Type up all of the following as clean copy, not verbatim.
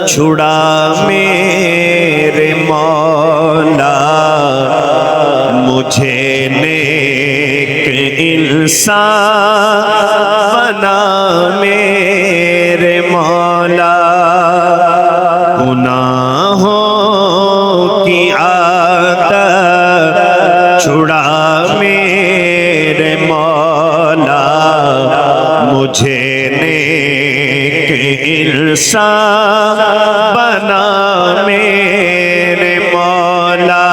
چھڑا میرے مولا مجھے نیک انسان بنا میرے مولا گناہوں کی عادت چھڑا میرے مولا مجھے نیک انسان بنا میرے مولا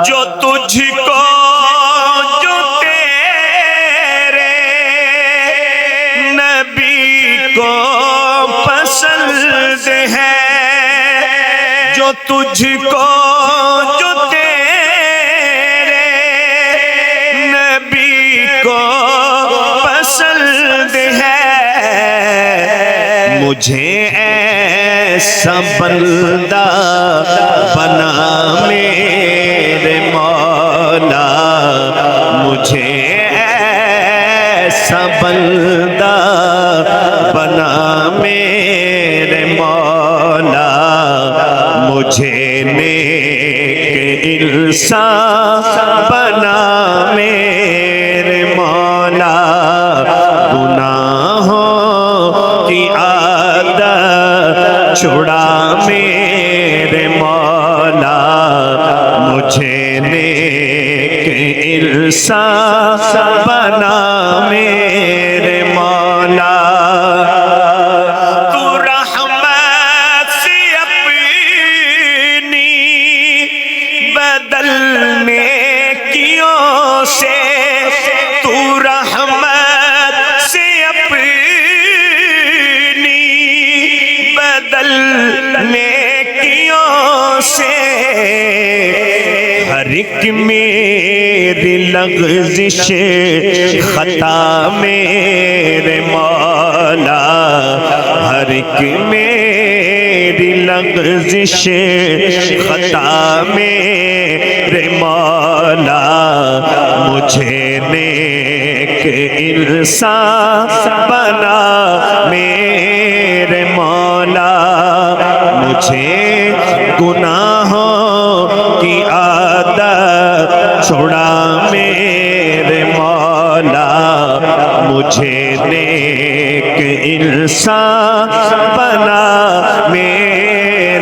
جو تجھ کو جو تیرے نبی کو پسند ہے جو تجھ کو جو تیرے نبی کو پسند ہے مجھے ایسا بندہ بنا میرے مولا مجھے ایسا بندہ بنا میرے مولا مجھے نیک انسان بنا میرے مولا گناہوں کی عادت چھڑا میرے مولا مجھے نیک انسان بنا میرے مولا تو رحمت سے اپنی بدل نیکیوں سے تو رحمت سے اپنی بدل نیکیوں سے ہر ایک میری لغزش خطا میرے مولا ہر ایک میری لغزش خطا میرے مولا مجھے نیک انسان بنا میرے مولا مجھے گناہوں کی عادت چھڑا میرے مولا مجھے نیک انسان بنا میرے